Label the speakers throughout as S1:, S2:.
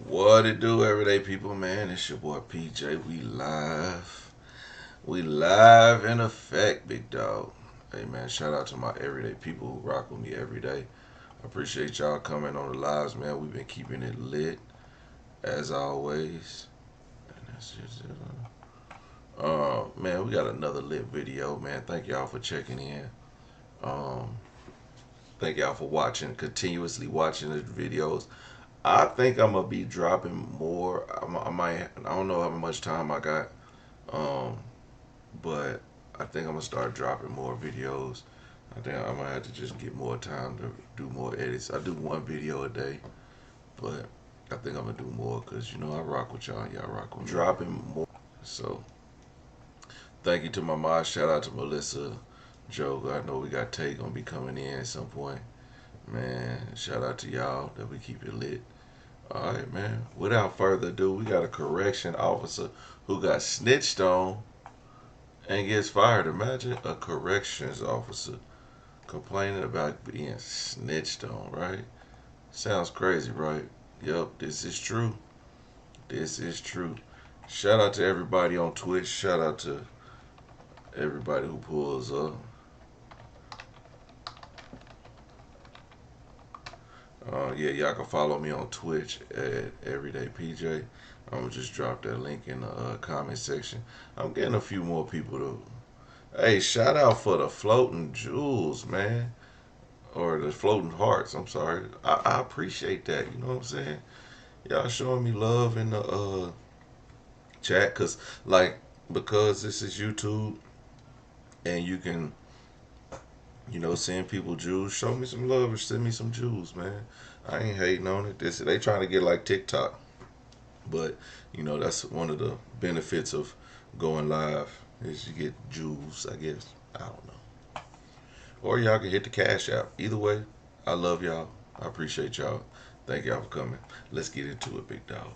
S1: What it do, everyday people, man? It's your boy PJ. We live. We live in effect, big dog. Hey, man, shout out to my everyday people who rock with me every day. I appreciate y'all coming on the lives, man. We've been keeping it lit, as always. And that's just it. Man, we got another lit video, man. Thank y'all for checking in. Um, thank y'all for watching, continuously watching the videos. I think I'm gonna be dropping more. I might. I don't know how much time I got, um, but I think I'm gonna start dropping more videos. I think I might have to just get more time to do more edits. I do one video a day, but I think I'm gonna do more because I rock with y'all. Y'all rock with me. Dropping more. So thank you to my mom. Shout out to Melissa, Joe. I know we got Tay gonna be coming in at some point. Man, shout out to y'all that we keep it lit. All right, man. Without further ado, we got a correction officer who got snitched on and gets fired. Imagine a corrections officer complaining about being snitched on, right? Sounds crazy, right? Yep, this is true. This is true. Shout out to everybody on Twitch. Shout out to everybody who pulls up. Yeah, y'all can follow me on Twitch at everydaypj. I'm gonna just drop that link in the comment section. I'm getting a few more people to. Hey, shout out for the floating jewels, man, or the floating hearts. I'm sorry. I appreciate that. You know what I'm saying? Y'all showing me love in the chat, because this is YouTube and you can send people jewels. Show me some love and send me some jewels, man. I ain't hating on it. They trying to get like TikTok. But that's one of the benefits of going live is you get jewels, I guess. I don't know. Or y'all can hit the Cashapp. Either way, I love y'all. I appreciate y'all. Thank y'all for coming. Let's get into it, big dog.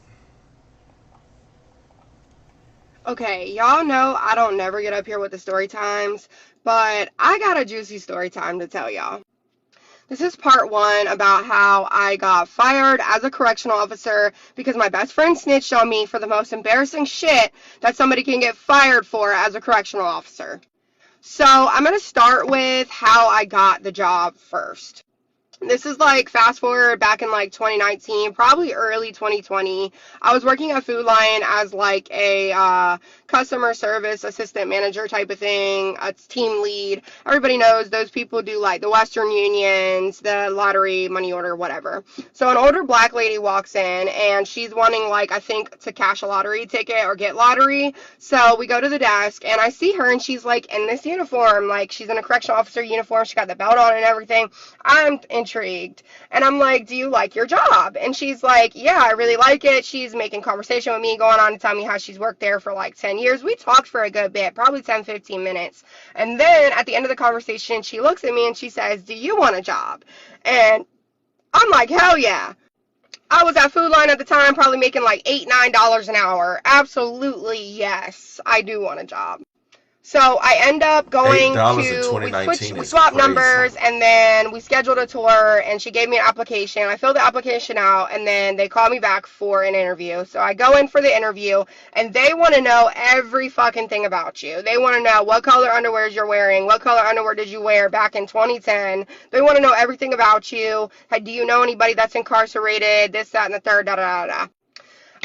S2: Okay, y'all know I don't never get up here with the story times, but I got a juicy story time to tell y'all. This is part one about how I got fired as a correctional officer because my best friend snitched on me for the most embarrassing shit that somebody can get fired for as a correctional officer. So I'm going to start with how I got the job first. This is like fast forward back in like 2019, probably early 2020. I was working at Food Lion as like a customer service assistant manager type of thing, a team lead. Everybody knows those people do like the Western Unions, the lottery, money order, whatever. So an older black lady walks in and she's wanting like, I think, to cash a lottery ticket or get lottery. So we go to the desk and I see her and she's like in this uniform, like she's in a correctional officer uniform. She got the belt on and everything. I'm intrigued. And I'm like, do you like your job? And she's like, yeah, I really like it. She's making conversation with me, going on to tell me how she's worked there for like 10 years. We talked for a good bit, probably 10, 15 minutes. And then at the end of the conversation, she looks at me and she says, do you want a job? And I'm like, hell yeah. I was at Food Line at the time, probably making like $8, $9 an hour. Absolutely, yes, I do want a job. So I end up
S1: $8
S2: going
S1: in
S2: to,
S1: 2019
S2: we
S1: is
S2: swapped
S1: crazy.
S2: numbers, and then we scheduled a tour, and she gave me an application. I filled the application out, and then they called me back for an interview. So I go in for the interview, and they want to know every fucking thing about you. They want to know what color underwears you're wearing, what color underwear did you wear back in 2010. They want to know everything about you. Do you know anybody that's incarcerated, this, that, and the third, da, da, da, da.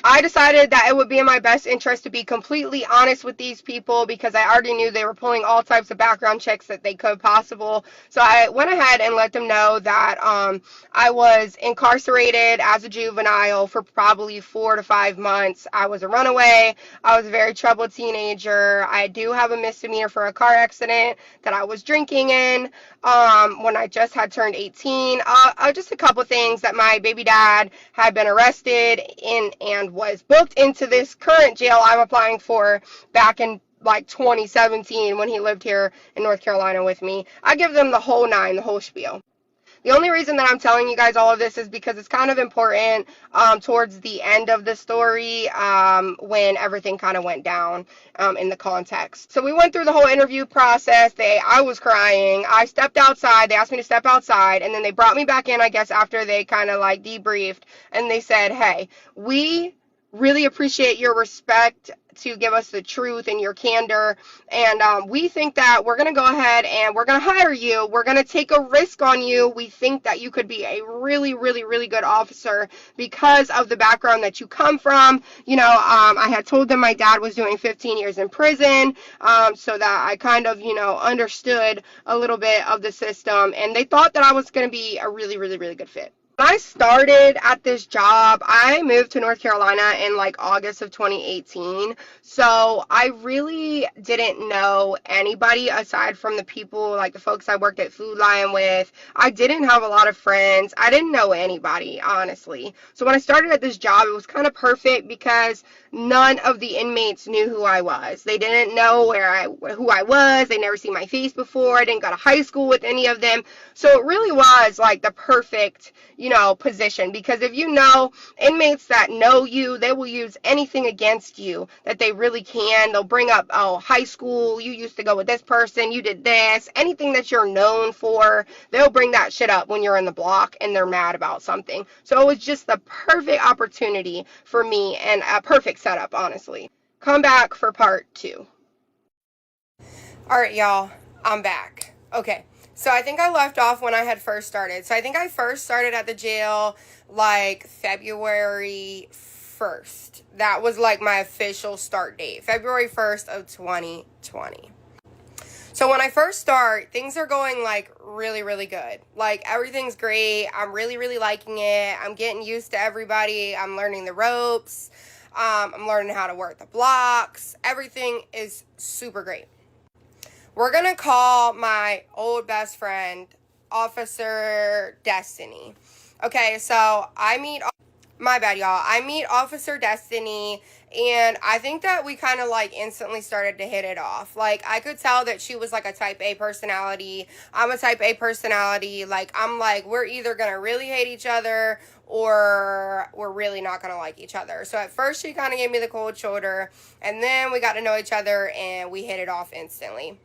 S2: I decided that it would be in my best interest to be completely honest with these people because I already knew they were pulling all types of background checks that they could possible. So I went ahead and let them know that I was incarcerated as a juvenile for probably 4 to 5 months. I was a runaway. I was a very troubled teenager. I do have a misdemeanor for a car accident that I was drinking in when I just had turned 18. Just a couple things that my baby dad had been arrested in and was booked into this current jail I'm applying for back in like 2017 when he lived here in North Carolina with me. I give them the whole nine, the whole spiel. The only reason that I'm telling you guys all of this is because it's kind of important towards the end of the story when everything kind of went down in the context. So we went through the whole interview process. I was crying. I stepped outside. They asked me to step outside, and then they brought me back in, I guess, after they kind of like debriefed, and they said, hey, we really appreciate your respect to give us the truth and your candor. And we think that we're going to go ahead and we're going to hire you. We're going to take a risk on you. We think that you could be a really, really, really good officer because of the background that you come from. I had told them my dad was doing 15 years in prison, so that I kind of, understood a little bit of the system. And they thought that I was going to be a really, really, really good fit. When I started at this job, I moved to North Carolina in like August of 2018. So I really didn't know anybody aside from the people, like the folks I worked at Food Lion with. I didn't have a lot of friends. I didn't know anybody, honestly. So when I started at this job, it was kind of perfect because none of the inmates knew who I was. They didn't know who I was. They never seen my face before. I didn't go to high school with any of them. So it really was like the perfect, position, because if you know inmates that know you, they will use anything against you that they really can. They'll bring up, oh, high school, you used to go with this person, you did this, anything that you're known for, they'll bring that shit up when you're in the block and they're mad about something. So it was just the perfect opportunity for me and a perfect setup, honestly. Come back for part 2. All right, y'all, I'm back. Okay. So I think I left off when I had first started. So I think I first started at the jail like February 1st. That was like my official start date. February 1st of 2020. So when I first start, things are going like really, really good. Like everything's great. I'm really, really liking it. I'm getting used to everybody. I'm learning the ropes. I'm learning how to work the blocks. Everything is super great. We're going to call my old best friend Officer Destiny. Okay, so my bad, y'all. I meet Officer Destiny, and I think that we kind of like instantly started to hit it off. Like, I could tell that she was like a type A personality. I'm a type A personality. Like, I'm like, we're either going to really hate each other or we're really not going to like each other. So at first she kind of gave me the cold shoulder, and then we got to know each other and we hit it off instantly.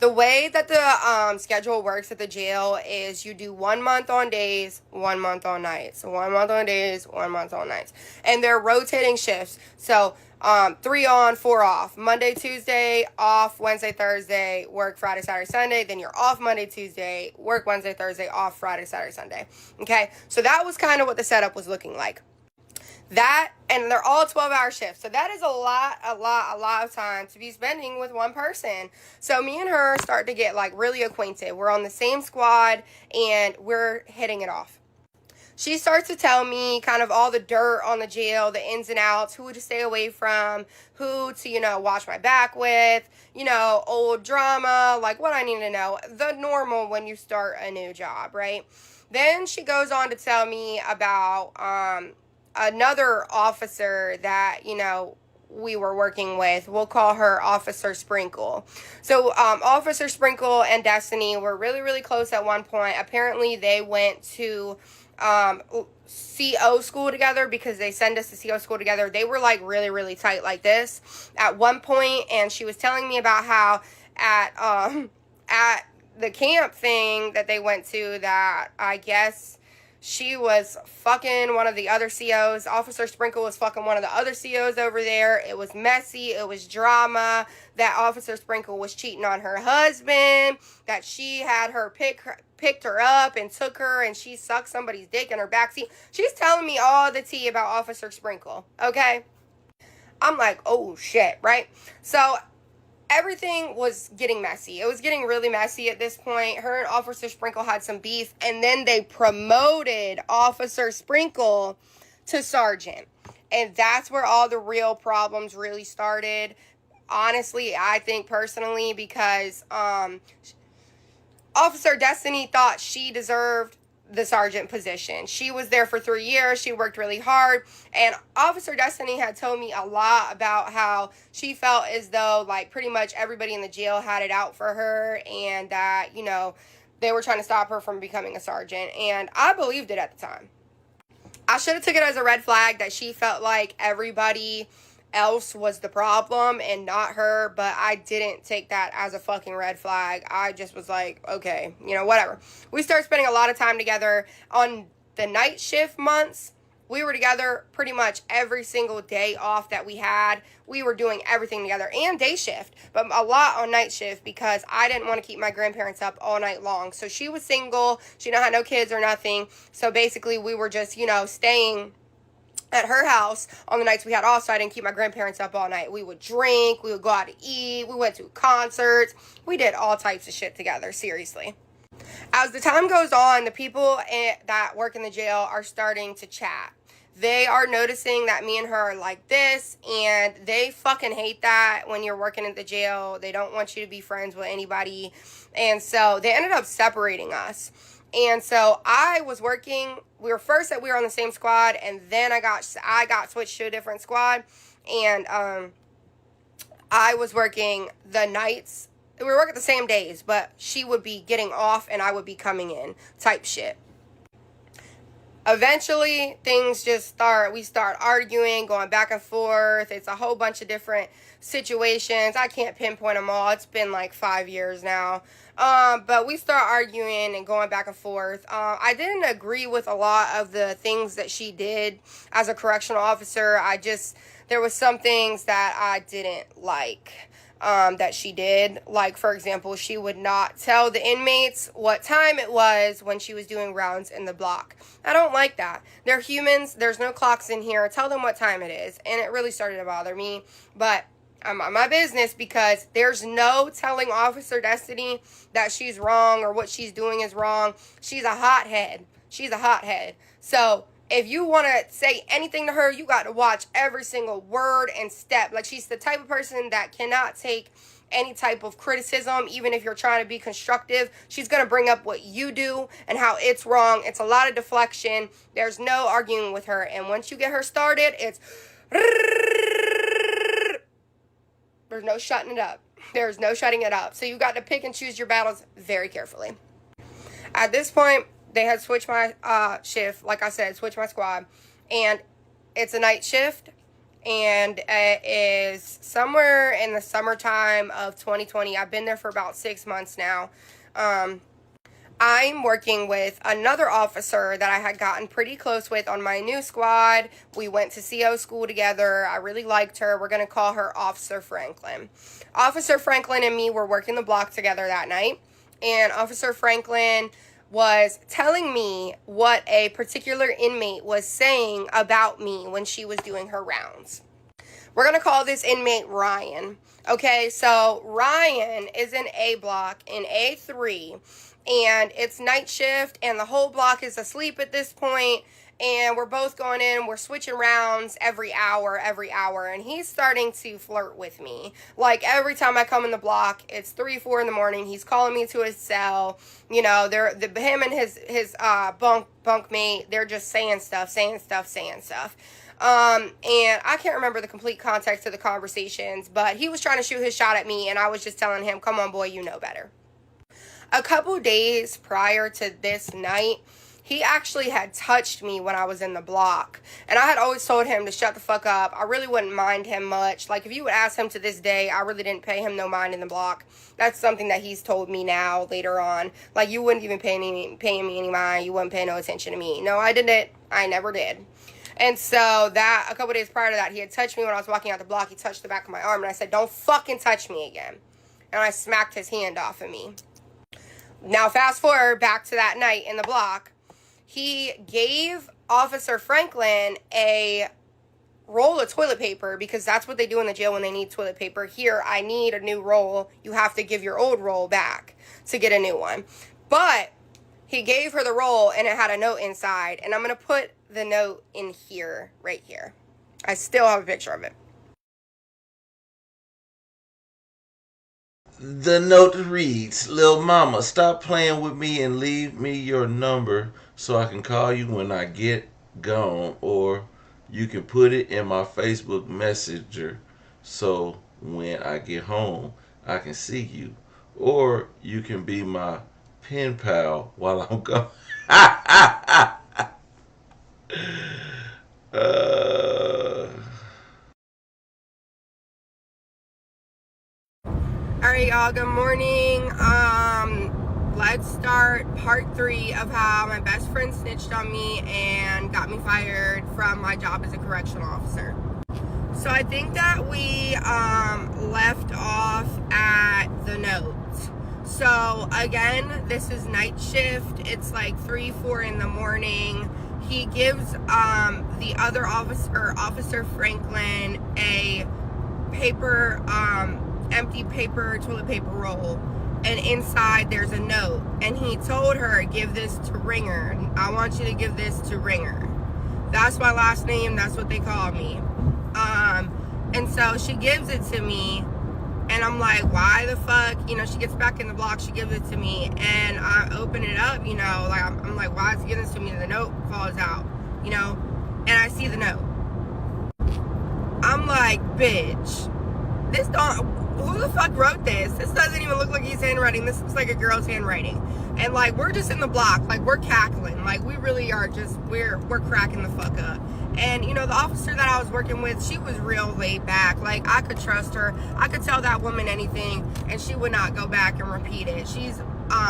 S2: The way that the schedule works at the jail is you do 1 month on days, 1 month on nights. 1 month on days, 1 month on nights. And they're rotating shifts. So 3 on, 4 off. Monday, Tuesday, off. Wednesday, Thursday, work Friday, Saturday, Sunday. Then you're off Monday, Tuesday, work Wednesday, Thursday, off Friday, Saturday, Sunday. Okay? So that was kind of what the setup was looking like. That, and they're all 12-hour shifts. So that is a lot of time to be spending with one person. So me and her start to get like really acquainted. We're on the same squad and we're hitting it off. She starts to tell me kind of all the dirt on the jail, the ins and outs, who to stay away from, who to, watch my back with, old drama, like what I need to know. The normal when you start a new job, right? Then she goes on to tell me about, another officer that, we were working with. We'll call her Officer Sprinkle. So Officer Sprinkle and Destiny were really, really close at one point. Apparently they went to CO school together because they send us to CO school together. They were like really, really tight like this at one point, and she was telling me about how at the camp thing that they went to, that I guess she was fucking one of the other COs. Officer Sprinkle was fucking one of the other COs over there. It was messy. It was drama. That Officer Sprinkle was cheating on her husband. That she had her picked her up and took her, and she sucked somebody's dick in her backseat. She's telling me all the tea about Officer Sprinkle. Okay? I'm like, oh shit, right? So everything was getting messy. It was getting really messy at this point. Her and Officer Sprinkle had some beef, and then they promoted Officer Sprinkle to sergeant. And that's where all the real problems really started. Honestly, I think personally, because Officer Destiny thought she deserved the sergeant position. She was there for 3 years. She worked really hard. And Officer Destiny had told me a lot about how she felt as though like pretty much everybody in the jail had it out for her, and that, they were trying to stop her from becoming a sergeant, and I believed it at the time. I should have took it as a red flag that she felt like everybody else was the problem and not her, but I didn't take that as a fucking red flag. I just was like, okay, whatever. We started spending a lot of time together. On the night shift months, we were together pretty much every single day off that we had. We were doing everything together, and day shift, but a lot on night shift because I didn't want to keep my grandparents up all night long. So she was single. She had no kids or nothing. So basically we were just, staying at her house on the nights we had off, so I didn't keep my grandparents up all night. We would drink, we would go out to eat, we went to concerts, we did all types of shit together, seriously. As the time goes on, the people that work in the jail are starting to chat. They are noticing that me and her are like this, and they fucking hate that when you're working at the jail. They don't want you to be friends with anybody, and so they ended up separating us. And so I was working, we were on the same squad, and then I got switched to a different squad, and I was working the nights. We were working the same days, but she would be getting off and I would be coming in type shit. Eventually, things just we start arguing, going back and forth. It's a whole bunch of different situations. I can't pinpoint them all. It's been like 5 years now. But we start arguing and going back and forth. I didn't agree with a lot of the things that she did as a correctional officer. There was some things that I didn't like. That she did. Like, for example, she would not tell the inmates what time it was when she was doing rounds in the block. I don't like that. They're humans. There's no clocks in here. Tell them what time it is. And it really started to bother me. But I'm on my business because there's no telling Officer Destiny that she's wrong or what she's doing is wrong. She's a hothead. So if you want to say anything to her, you got to watch every single word and step. Like, she's the type of person that cannot take any type of criticism, even if you're trying to be constructive. She's going to bring up what you do and how it's wrong. It's a lot of deflection. There's no arguing with her. And once you get her started, it's... There's no shutting it up. There's no shutting it up. So you got to pick and choose your battles very carefully. At this point, they had switched my shift, like I said, switched my squad, and it's a night shift, and it is somewhere in the summertime of 2020. I've been there for about 6 months now. I'm working with another officer that I had gotten pretty close with on my new squad. We went to CO school together. I really liked her. We're going to call her Officer Franklin. Officer Franklin and me were working the block together that night, and Officer Franklin was telling me what a particular inmate was saying about me when she was doing her rounds. We're going to call this inmate Ryan. Okay, so Ryan is in A block in A3, and it's night shift, and the whole block is asleep at this point, and we're both going in, we're switching rounds every hour, and he's starting to flirt with me. Like, every time I come in the block, it's 3, 4 in the morning, he's calling me to his cell, him and his bunkmate, they're just saying stuff. And I can't remember the complete context of the conversations, but he was trying to shoot his shot at me, and I was just telling him, come on, boy, you know better. A couple days prior to this night, he actually had touched me when I was in the block, and I had always told him to shut the fuck up. I really wouldn't mind him much. Like, if you would ask him to this day, I really didn't pay him no mind in the block. That's something that he's told me now, later on. Like, you wouldn't even paying me any mind. You wouldn't pay no attention to me. No, I didn't. I never did. And so that, a couple days prior to that, he had touched me when I was walking out the block. He touched the back of my arm, and I said, don't fucking touch me again. And I smacked his hand off of me. Now, fast forward back to that night in the block. He gave Officer Franklin a roll of toilet paper, because that's what they do in the jail when they need toilet paper. Here, I need a new roll. You have to give your old roll back to get a new one. But he gave her the roll, and it had a note inside. And I'm going to put the note in here, right here. I still have a picture of it.
S1: The note reads, Lil Mama, stop playing with me and leave me your number so I can call you when I get gone, or you can put it in my Facebook Messenger so when I get home I can see you, or you can be my pen pal while I'm gone. uh,
S2: Alright, y'all, good morning. Let's start part 3 of how my best friend snitched on me and got me fired from my job as a correctional officer. So I think that we left off at the note. So again, this is night shift. It's like 3-4 in the morning. He gives the other officer, Officer Franklin, a paper, empty paper, toilet paper roll, and inside there's a note, and he told her, give this to Ringer. I want you to give this to Ringer. That's my last name, that's what they call me. And so she gives it to me, and I'm like, why the fuck? You know, she gets back in the block, she gives it to me, and I open it up, you know, like I'm like, why is he giving this to me? The note falls out, you know, and I see the note. I'm like, bitch, this don't, who the fuck wrote this? This doesn't even look like his handwriting. This looks like a girl's handwriting. And like, we're just in the block, like we're cackling, like we really are just, we're cracking the fuck up. And you know, the officer that I was working with, she was real laid back. Like I could trust her. I could tell that woman anything and she would not go back and repeat it. She's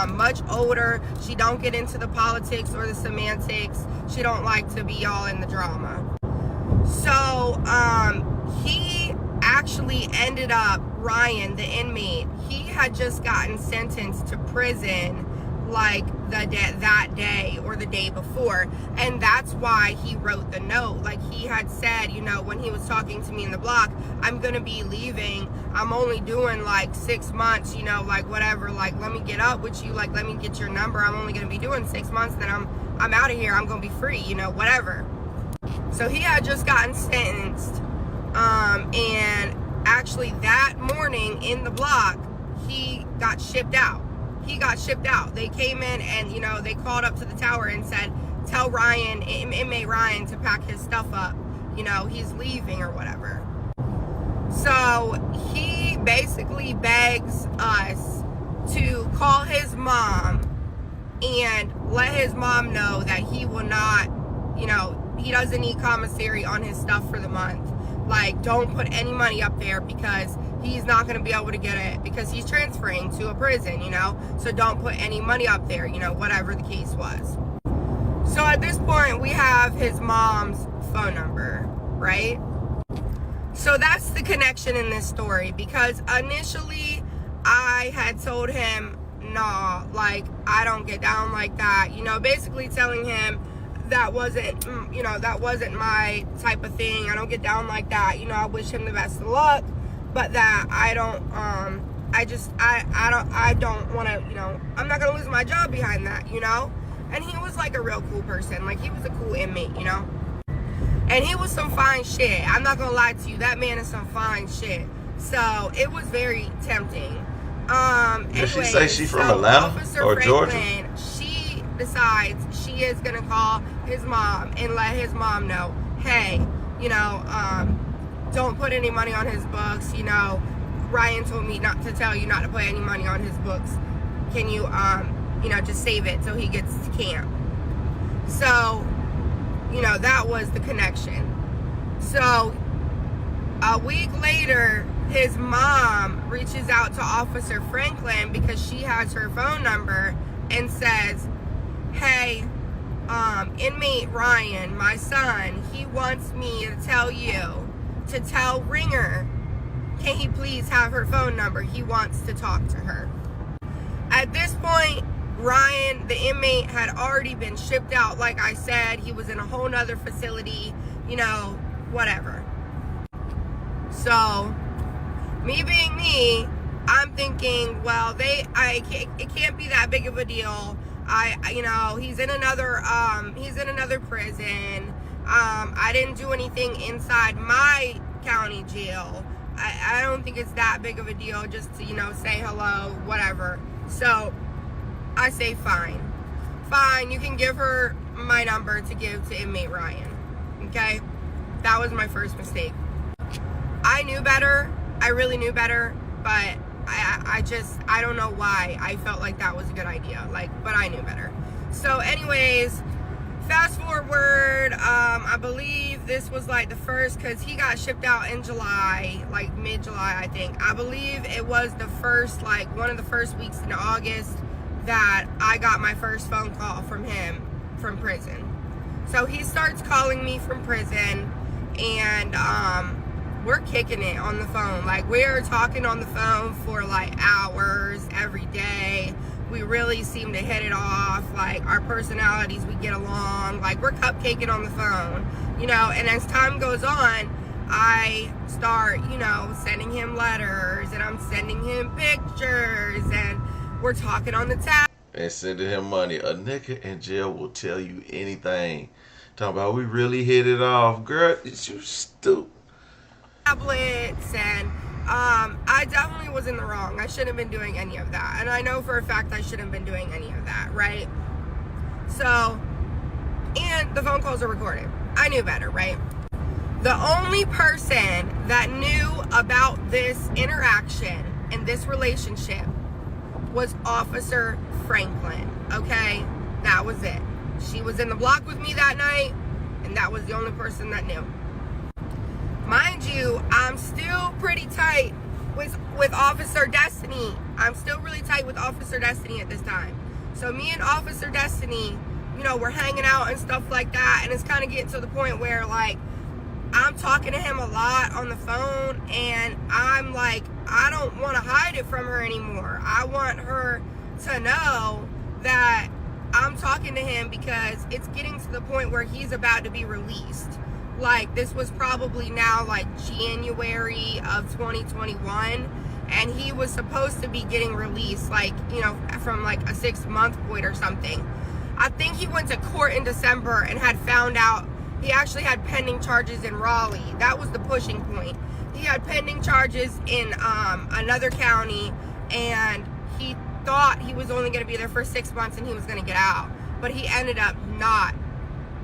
S2: much older. She don't get into the politics or the semantics. She don't like to be all in the drama. So he actually ended up, Ryan, the inmate, he had just gotten sentenced to prison like that day or the day before, and that's why he wrote the note. Like he had said, you know, when he was talking to me in the block, I'm gonna be leaving, I'm only doing like 6 months, you know, like whatever, like let me get up with you, like let me get your number, I'm only gonna be doing 6 months, then I'm out of here, I'm gonna be free, you know, whatever. So he had just gotten sentenced, and actually that morning in the block, he got shipped out. They came in and, you know, they called up to the tower and said, tell Ryan, inmate Ryan, to pack his stuff up. You know, he's leaving or whatever. So he basically begs us to call his mom and let his mom know that he will not, you know, he doesn't need commissary on his stuff for the month. Like, don't put any money up there because he's not going to be able to get it because he's transferring to a prison, you know? So don't put any money up there, you know, whatever the case was. So at this point, we have his mom's phone number, right? So that's the connection in this story, because initially I had told him, nah, like, I don't get down like that, you know, basically telling him that wasn't, you know, that wasn't my type of thing. I don't get down like that. You know, I wish him the best of luck, but that I don't, I don't want to, you know, I'm not going to lose my job behind that, you know? And he was like a real cool person. Like, he was a cool inmate, you know? And he was some fine shit. I'm not going to lie to you. That man is some fine shit. So, it was very tempting.
S1: Did she say she's from Atlanta or
S2: Franklin,
S1: Georgia?
S2: She decides she is going to call his mom and let his mom know, hey, you know, don't put any money on his books. You know, Ryan told me not to tell you not to put any money on his books. Can you, you know, just save it so he gets to camp? So, you know, that was the connection. So, a week later, his mom reaches out to Officer Franklin because she has her phone number and says, hey, inmate Ryan, my son, he wants me to tell you to tell Ringer, can he please have her phone number? He wants to talk to her. At this point, Ryan, the inmate, had already been shipped out. Like I said, he was in a whole nother facility, you know, whatever. So, me being me, I'm thinking, well, it can't be that big of a deal. You know, he's in another prison. I didn't do anything inside my county jail. I don't think it's that big of a deal just to, you know, say hello, whatever. So, I say fine. Fine, you can give her my number to give to inmate Ryan. Okay? That was my first mistake. I knew better. I really knew better. But I don't know why I felt like that was a good idea, like, but I knew better. So anyways, fast forward, I believe this was like the first, because he got shipped out in July, like mid-July, I think. I believe it was the first, like one of the first weeks in August that I got my first phone call from him from prison. So he starts calling me from prison, and we're kicking it on the phone. Like, we're talking on the phone for like hours every day. We really seem to hit it off. Like, our personalities, we get along. Like, we're cupcaking on the phone, you know. And as time goes on, I start, you know, sending him letters, and I'm sending him pictures, and we're talking on the tab.
S1: And sending him money. A nigga in jail will tell you anything. Talking about we really hit it off. Girl, is you stupid.
S2: Tablets, and I definitely was in the wrong. I shouldn't have been doing any of that, and I know for a fact I shouldn't have been doing any of that, right? So, and the phone calls are recorded. I knew better, right? The only person that knew about this interaction and this relationship was Officer Franklin, okay? That was it. She was in the block with me that night, and that was the only person that knew. Mind you, I'm still pretty tight with Officer Destiny. I'm still really tight with Officer Destiny at this time. So me and Officer Destiny, you know, we're hanging out and stuff like that, and it's kind of getting to the point where, like, I'm talking to him a lot on the phone, and I'm like, I don't want to hide it from her anymore. I want her to know that I'm talking to him, because it's getting to the point where he's about to be released. Like, this was probably now like January of 2021, and he was supposed to be getting released, like, you know, from like a 6-month point or something. I think he went to court in December and had found out he actually had pending charges in Raleigh. That was the pushing point. He had pending charges in another county, and he thought he was only going to be there for 6 months and he was going to get out. But he ended up not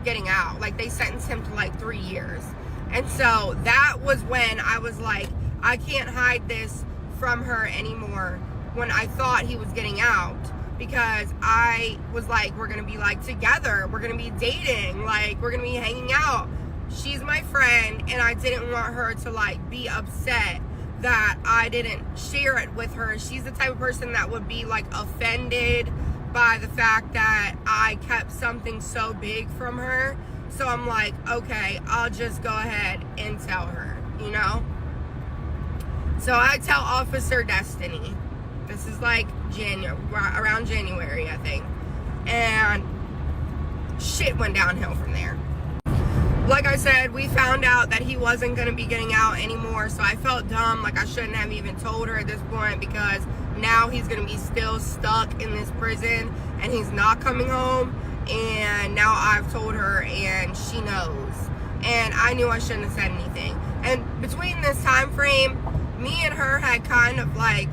S2: getting out. Like, they sentenced him to like 3 years. And so that was when I was like, I can't hide this from her anymore, when I thought he was getting out, because I was like, we're gonna be like together, we're gonna be dating, like, we're gonna be hanging out. She's my friend, and I didn't want her to like be upset that I didn't share it with her. She's the type of person that would be like offended by the fact that I kept something so big from her. So I'm like, okay, I'll just go ahead and tell her, you know? So I tell Officer Destiny. This is like around January, I think. And shit went downhill from there. Like I said, we found out that he wasn't going to be getting out anymore, so I felt dumb, like I shouldn't have even told her at this point, because now he's going to be still stuck in this prison, and he's not coming home, and now I've told her, and she knows. And I knew I shouldn't have said anything. And between this time frame, me and her had kind of like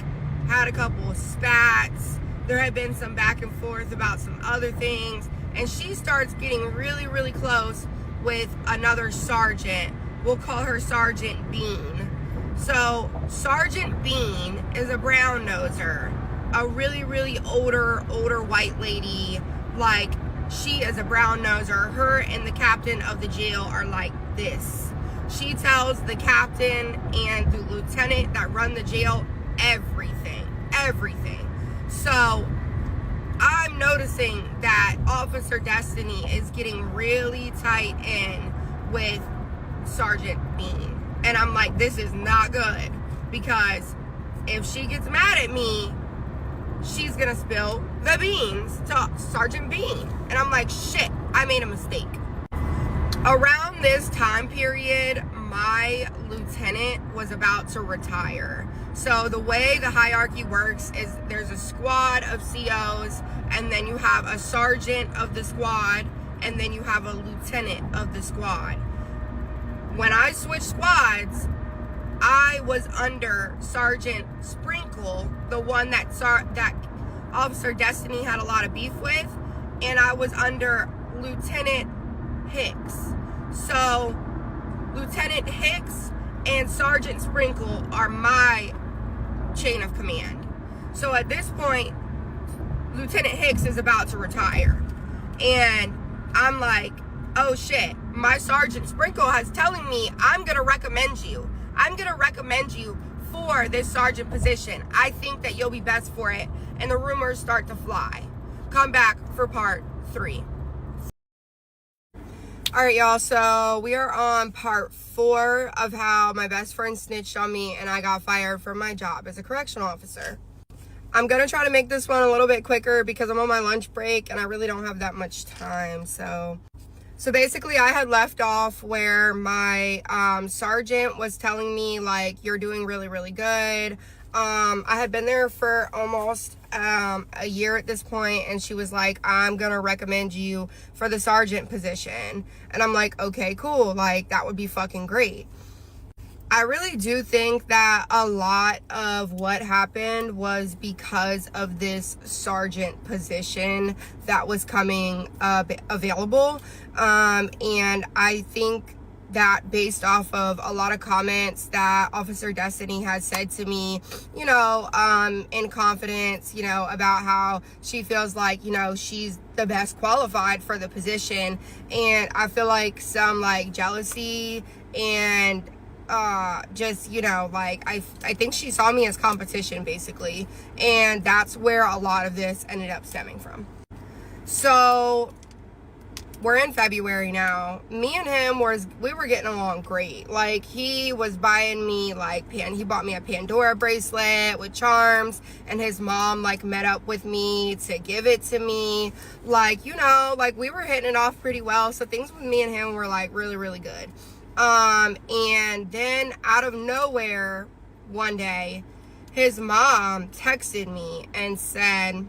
S2: had a couple of spats. There had been some back and forth about some other things, and she starts getting really, really close with another sergeant. We'll call her Sergeant Bean. So Sergeant Bean is a brown noser, a really, really older white lady. Like, she is a brown noser. Her and the captain of the jail are like this. She tells the captain and the lieutenant that run the jail everything. So I'm noticing that Officer Destiny is getting really tight in with Sergeant Bean. And I'm like, this is not good, because if she gets mad at me, she's gonna spill the beans to Sergeant Bean. And I'm like, shit, I made a mistake. Around this time period, my lieutenant was about to retire. So the way the hierarchy works is there's a squad of COs, and then you have a sergeant of the squad, and then you have a lieutenant of the squad. When I switched squads, I was under Sergeant Sprinkle, the one that Officer Destiny had a lot of beef with, and I was under Lieutenant Hicks. So Lieutenant Hicks and Sergeant Sprinkle are my chain of command. So at this point, Lieutenant Hicks is about to retire. And I'm like, oh shit, my Sergeant Sprinkle has telling me I'm gonna recommend you. I'm gonna recommend you for this sergeant position. I think that you'll be best for it. And the rumors start to fly. Come back for part 3. All right, y'all, so we are on part 4 of how my best friend snitched on me and I got fired from my job as a correctional officer. I'm gonna try to make this one a little bit quicker because I'm on my lunch break and I really don't have that much time. So basically I had left off where my sergeant was telling me, like, you're doing really, really good. I had been there for almost a year at this point, and she was like, I'm gonna recommend you for the sergeant position. And I'm like, okay, cool, like that would be fucking great. I really do think that a lot of what happened was because of this sergeant position that was coming available. And I think that based off of a lot of comments that Officer Destiny has said to me, you know, in confidence, you know, about how she feels like, you know, she's the best qualified for the position. And I feel like some like jealousy and just, you know, like I think she saw me as competition basically, and that's where a lot of this ended up stemming from. So we're in February now. Me and him we were getting along great. Like, he was buying me like he bought me a Pandora bracelet with charms, and his mom like met up with me to give it to me. Like, you know, like we were hitting it off pretty well. So things with me and him were like really, really good. And then out of nowhere one day, his mom texted me and said,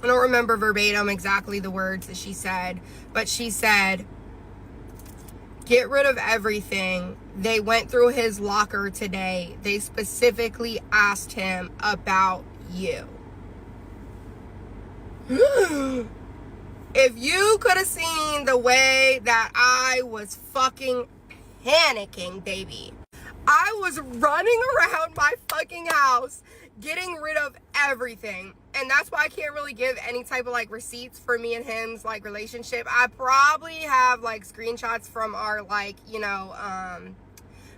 S2: I don't remember verbatim exactly the words that she said, but she said, get rid of everything. They went through his locker today. They specifically asked him about you. If you could have seen the way that I was fucking panicking, baby. I was running around my fucking house getting rid of everything. And that's why I can't really give any type of like receipts for me and him's like relationship. I probably have like screenshots from our like, you know,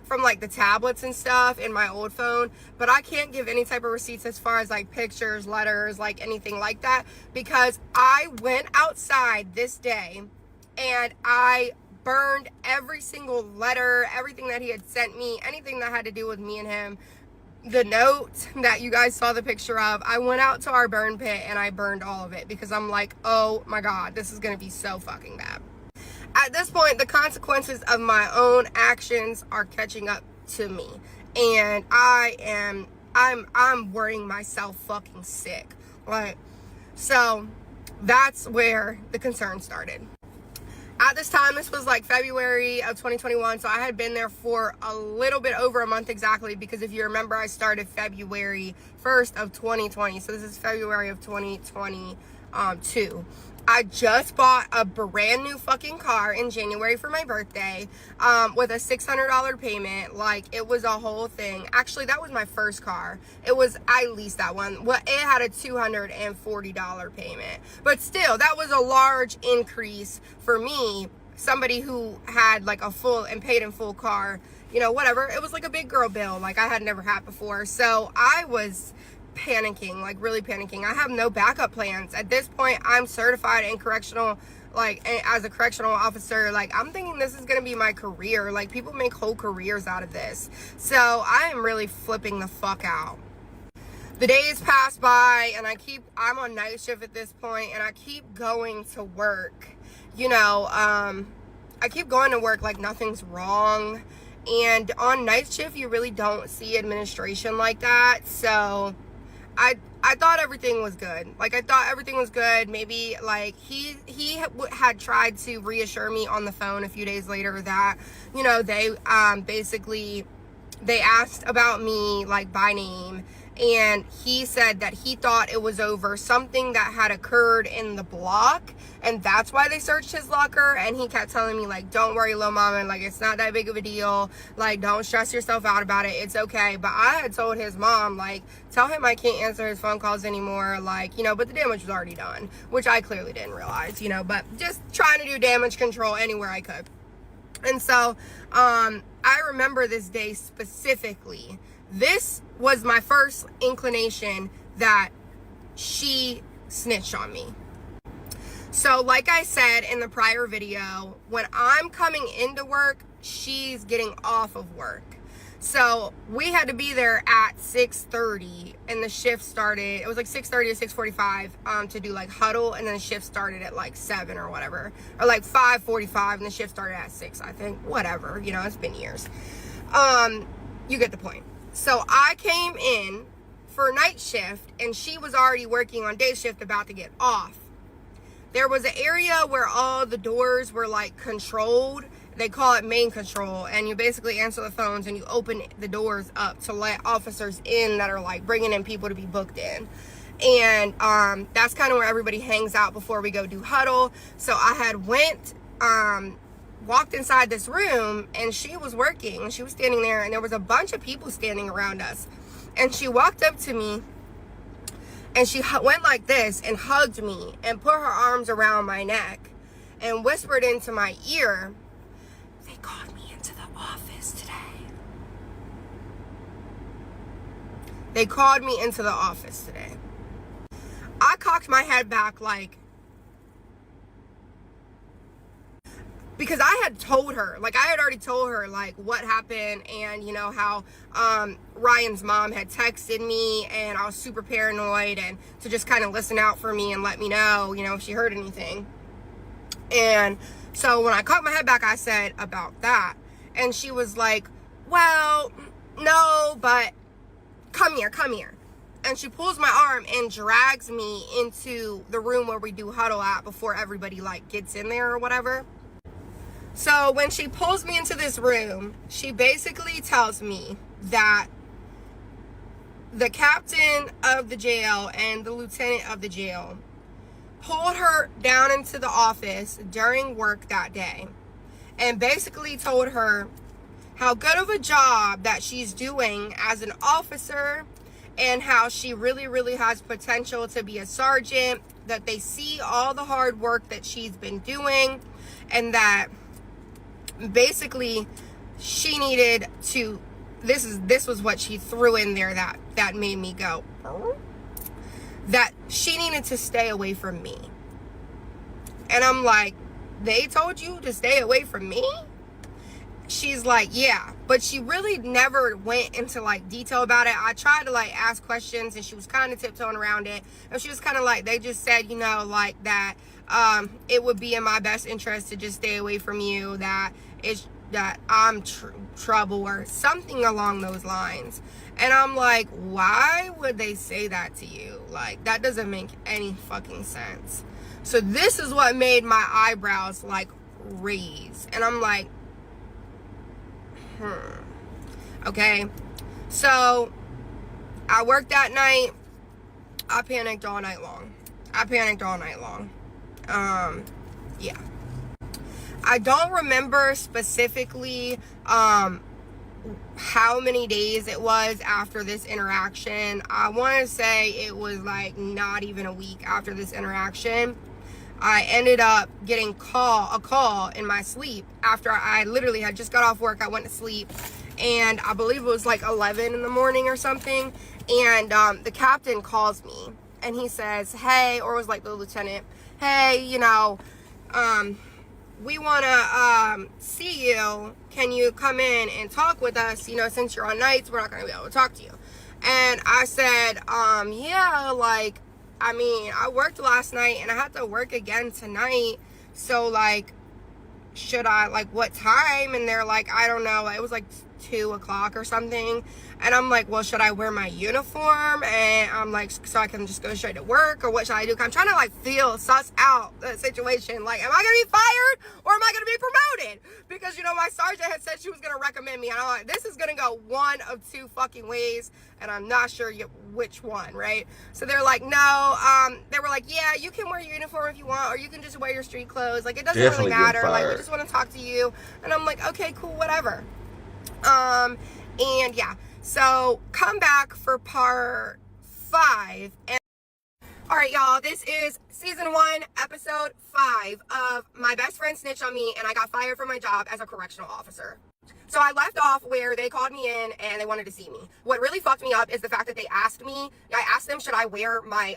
S2: from like the tablets and stuff in my old phone, but I can't give any type of receipts as far as like pictures, letters, like anything like that, because I went outside this day and I burned every single letter, everything that he had sent me, anything that had to do with me and him. The note that you guys saw the picture of, I went out to our burn pit and I burned all of it because I'm like, oh my God, this is gonna be so fucking bad. At this point, the consequences of my own actions are catching up to me, and I'm worrying myself fucking sick. Like, so that's where the concern started. At this time, this was like February of 2021, so I had been there for a little bit over a month exactly, because if you remember, I started February 1st of 2020, so this is February of 2022. I just bought a brand new fucking car in January for my birthday, with a $600 payment. Like, it was a whole thing. Actually, that was my first car. I leased that one. Well, it had a $240 payment. But still, that was a large increase for me, somebody who had like a full and paid in full car, you know, whatever. It was like a big girl bill like I had never had before. So I was panicking, like really panicking. I have no backup plans. At this point, I'm certified in correctional, like as a correctional officer. Like, I'm thinking this is gonna be my career. Like, people make whole careers out of this. So I am really flipping the fuck out. The days pass by and I'm on night shift at this point, and I keep going to work. You know, I keep going to work like nothing's wrong. And on night shift, you really don't see administration like that. So I thought everything was good. Like, I thought everything was good. Maybe like he had tried to reassure me on the phone a few days later that, you know, they basically they asked about me like by name, and he said that he thought it was over something that had occurred in the block, and that's why they searched his locker. And he kept telling me, like, don't worry, little mama, like, it's not that big of a deal, like, don't stress yourself out about it, it's okay. But I had told his mom, like, tell him I can't answer his phone calls anymore, like, you know, but the damage was already done, which I clearly didn't realize, you know, but just trying to do damage control anywhere I could. And so I remember this day specifically. This was my first inclination that she snitched on me. So like I said in the prior video, when I'm coming into work, she's getting off of work. So we had to be there at 6:30, and the shift started, it was like 6:30 to 6:45 to do like huddle, and then the shift started at like 7 or whatever, or like 5:45, and the shift started at 6, I think, whatever, you know, it's been years. You get the point. So I came in for night shift, and she was already working on day shift, about to get off. There was an area where all the doors were like controlled. They call it main control, and you basically answer the phones and you open the doors up to let officers in that are like bringing in people to be booked in. And that's kind of where everybody hangs out before we go do huddle. So I had walked inside this room, and she was working, and she was standing there, and there was a bunch of people standing around us. And she walked up to me, and she went like this and hugged me and put her arms around my neck and whispered into my ear, "They called me into the office today. They called me into the office today." I cocked my head back, like, because I had told her, like, I had already told her, like, what happened, and, you know, how Ryan's mom had texted me, and I was super paranoid, and to just kind of listen out for me and let me know, you know, if she heard anything. And so when I cocked my head back, I said about that, and she was like, "Well, no, but come here, come here." And she pulls my arm and drags me into the room where we do huddle at before everybody, like, gets in there or whatever. So when she pulls me into this room, she basically tells me that the captain of the jail and the lieutenant of the jail pulled her down into the office during work that day and basically told her how good of a job that she's doing as an officer, and how she really, really has potential to be a sergeant, that they see all the hard work that she's been doing, and that basically she needed to, this was what she threw in there that made me go, that she needed to stay away from me. And I'm like, they told you to stay away from me? She's like, yeah. But she really never went into like detail about it. I tried to like ask questions, and she was kind of tiptoeing around it, and she was kind of like, they just said, you know, like that it would be in my best interest to just stay away from you, that it's that I'm trouble, or something along those lines. And I'm like, why would they say that to you? Like, that doesn't make any fucking sense. So this is what made my eyebrows like raise, and I'm like, okay. So I worked that night. I panicked all night long. Yeah. I don't remember specifically how many days it was after this interaction. I want to say it was like not even a week after this interaction. I ended up getting a call in my sleep after I literally had just got off work. I went to sleep, and I believe it was like 11 in the morning or something. And the captain calls me, and he says, hey, or it was like the lieutenant, hey, you know, we want to see you. Can you come in and talk with us? You know, since you're on nights, we're not going to be able to talk to you. And I said, yeah, like, I mean, I worked last night, and I had to work again tonight. So, like, should I, like, what time? And they're like, I don't know. It was like 2 o'clock or something. And I'm like, well, should I wear my uniform? And I'm like, so I can just go straight to work, or what should I do? I'm trying to, like, suss out the situation. Like, am I going to be fired, or am I going to be promoted? Because because, you know, my sergeant had said she was going to recommend me. And I'm like, this is going to go one of two fucking ways, and I'm not sure yet which one, right? So they're like, no, they were like, yeah, you can wear your uniform if you want, or you can just wear your street clothes. Like, it doesn't really matter. Like, we just want to talk to you. And I'm like, okay, cool, whatever. And yeah, so come back for part 5. And all right, y'all, this is season 1, episode 5 of My Best Friend Snitched on Me and I Got Fired from my job as a correctional officer. So I left off where they called me in and they wanted to see me. What really fucked me up is the fact that I asked them, should I wear my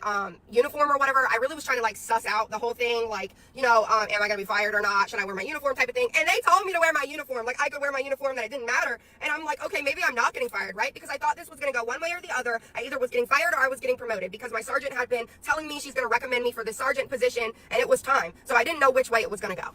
S2: uniform or whatever. I really was trying to like suss out the whole thing, like, you know, am I gonna be fired or not? Should I wear my uniform type of thing? And they told me to wear my uniform. Like, I could wear my uniform, that it didn't matter. And I'm like, okay, maybe I'm not getting fired, right? Because I thought this was gonna go one way or the other. I either was getting fired or I was getting promoted, because my sergeant had been telling me she's gonna recommend me for the sergeant position, and it was time. So I didn't know which way it was gonna go.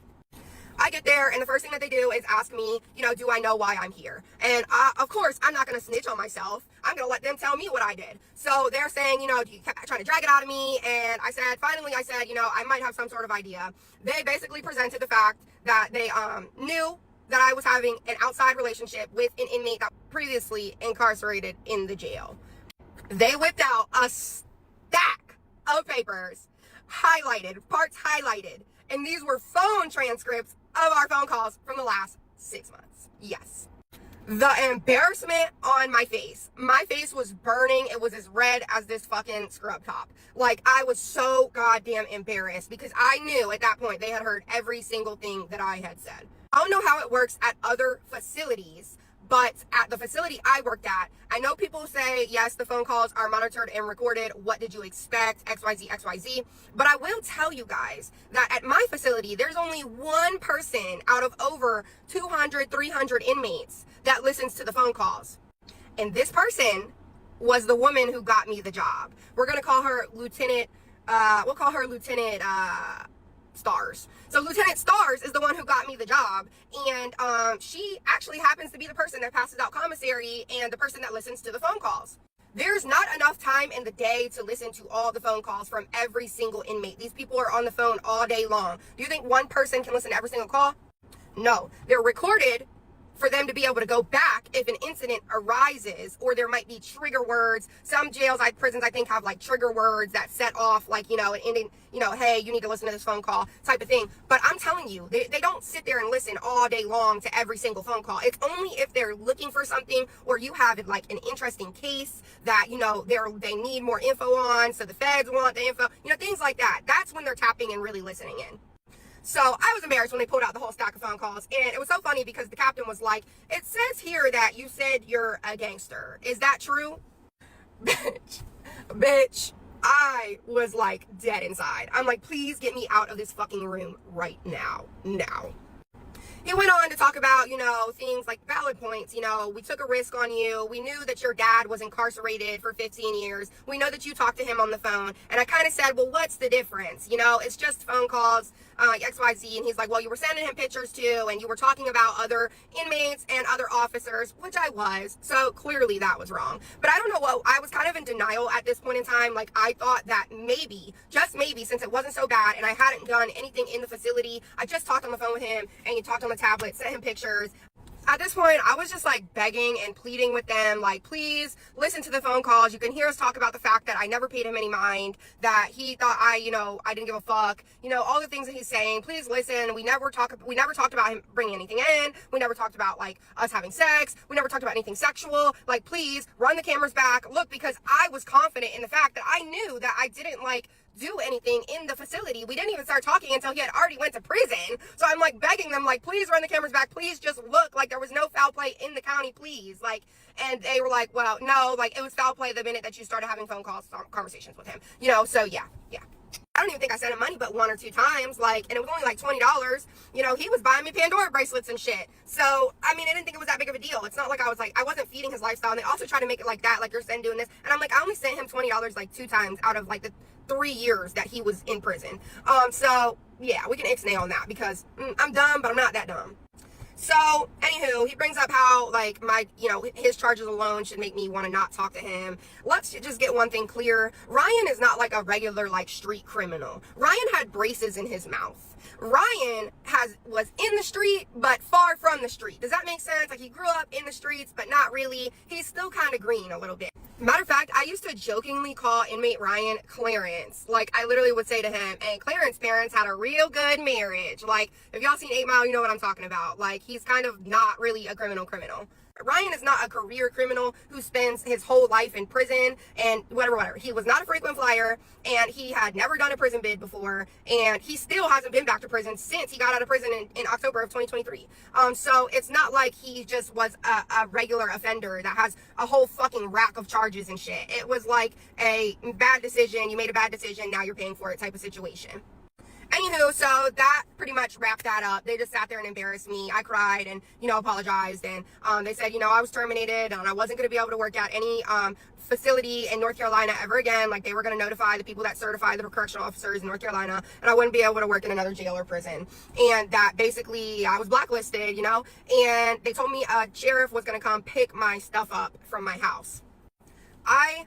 S2: I get there, and the first thing that they do is ask me, you know, do I know why I'm here? And of course, I'm not going to snitch on myself. I'm going to let them tell me what I did. So they're saying, you know, you kept trying to drag it out of me. And finally I said, you know, I might have some sort of idea. They basically presented the fact that they knew that I was having an outside relationship with an inmate that was previously incarcerated in the jail. They whipped out a stack of papers, highlighted, parts highlighted. And these were phone transcripts of our phone calls from the last 6 months. Yes. The embarrassment on my face. My face was burning. It was as red as this fucking scrub top. Like, I was so goddamn embarrassed because I knew at that point they had heard every single thing that I had said. I don't know how it works at other facilities, but at the facility I worked at, I know people say, yes, the phone calls are monitored and recorded. What did you expect? XYZ, XYZ. But I will tell you guys that at my facility, there's only one person out of over 200, 300 inmates that listens to the phone calls. And this person was the woman who got me the job. We're going to call her Lieutenant Stars. So Lieutenant Stars is the one who got me the job, and she actually happens to be the person that passes out commissary and the person that listens to the phone calls. There's not enough time in the day to listen to all the phone calls from every single inmate. These people are on the phone all day long. Do you think one person can listen to every single call? No. They're recorded for them to be able to go back if an incident arises, or there might be trigger words. Some prisons, I think, have like trigger words that set off, like, you know, an ending, you know, hey, you need to listen to this phone call type of thing. But I'm telling you, they don't sit there and listen all day long to every single phone call. It's only if they're looking for something, or you have like an interesting case that, you know, they need more info on, so the feds want the info, you know, things like that. That's when they're tapping and really listening in. So I was embarrassed when they pulled out the whole stack of phone calls. And it was so funny because the captain was like, it says here that you said you're a gangster. Is that true? Bitch, I was like dead inside. I'm like, please get me out of this fucking room right now. Now. He went on to talk about, you know, things like valid points. You know, we took a risk on you. We knew that your dad was incarcerated for 15 years. We know that you talked to him on the phone. And I kind of said, well, what's the difference? You know, it's just phone calls, XYZ. And he's like, well, you were sending him pictures too. And you were talking about other inmates and other officers, which I was. So clearly that was wrong. But I don't know what, I was kind of in denial at this point in time. Like, I thought that maybe, just maybe, since it wasn't so bad and I hadn't done anything in the facility, I just talked on the phone with him and he talked on the tablet, sent him pictures. At this point, I was just like begging and pleading with them, like, please listen to the phone calls. You can hear us talk about the fact that I never paid him any mind, that he thought I didn't give a fuck, you know, all the things that he's saying. Please listen. We never talked about him bringing anything in. We never talked about like us having sex. We never talked about anything sexual. Like, please run the cameras back. Look, because I was confident in the fact that I knew that I didn't like do anything in the facility. We didn't even start talking until he had already went to prison. So I'm like begging them, like, please run the cameras back. Please just look like there was no foul play in the county, please. Like, and they were like, well, no, like, it was foul play the minute that you started having phone calls, conversations with him, you know. So yeah. I don't even think I sent him money but 1 or 2 times, like, and it was only like $20. You know, he was buying me Pandora bracelets and shit. So, I mean, I didn't think it was that big of a deal. It's not like I wasn't feeding his lifestyle. And they also try to make it like that, like, you're saying doing this. And I'm like, I only sent him $20 like 2 times out of like the 3 years that he was in prison. So yeah, we can ixnay on that because I'm dumb, but I'm not that dumb. So, anywho, he brings up how, like, his charges alone should make me want to not talk to him. Let's just get one thing clear. Ryan is not like a regular, like, street criminal. Ryan had braces in his mouth. Ryan was in the street, but far from the street. Does that make sense? Like, he grew up in the streets, but not really. He's still kind of green a little bit. Matter of fact, I used to jokingly call inmate Ryan Clarence. Like, I literally would say to him, and Clarence's parents had a real good marriage. Like, if y'all seen 8 Mile, you know what I'm talking about. Like, he's kind of not really a criminal. Ryan is not a career criminal who spends his whole life in prison and whatever. He was not a frequent flyer, and he had never done a prison bid before, and he still hasn't been back to prison since he got out of prison in October of 2023. So it's not like he just was a regular offender that has a whole fucking rack of charges and shit. It was like a bad decision. You made a bad decision. Now you're paying for it type of situation. Anywho, so that pretty much wrapped that up. They just sat there and embarrassed me. I cried and, apologized. And they said, I was terminated and I wasn't going to be able to work at any facility in North Carolina ever again. Like, they were going to notify the people that certify the correctional officers in North Carolina, and I wouldn't be able to work in another jail or prison. And that basically I was blacklisted, and they told me a sheriff was going to come pick my stuff up from my house. I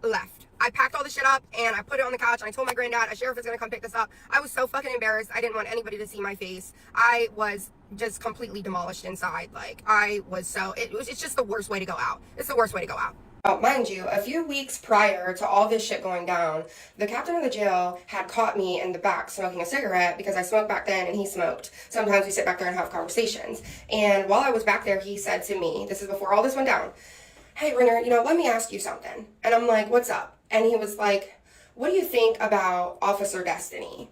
S2: left. I packed all the shit up and I put it on the couch and I told my granddad a sheriff is going to come pick this up. I was so fucking embarrassed. I didn't want anybody to see my face. I was just completely demolished inside. Like, it's just the worst way to go out. It's the worst way to go out. Mind you, a few weeks prior to all this shit going down, the captain of the jail had caught me in the back smoking a cigarette because I smoked back then and he smoked. Sometimes we sit back there and have conversations. And while I was back there, he said to me, this is before all this went down, "Hey, Renner, let me ask you something." And I'm like, "What's up?" And he was like, "What do you think about Officer Destiny?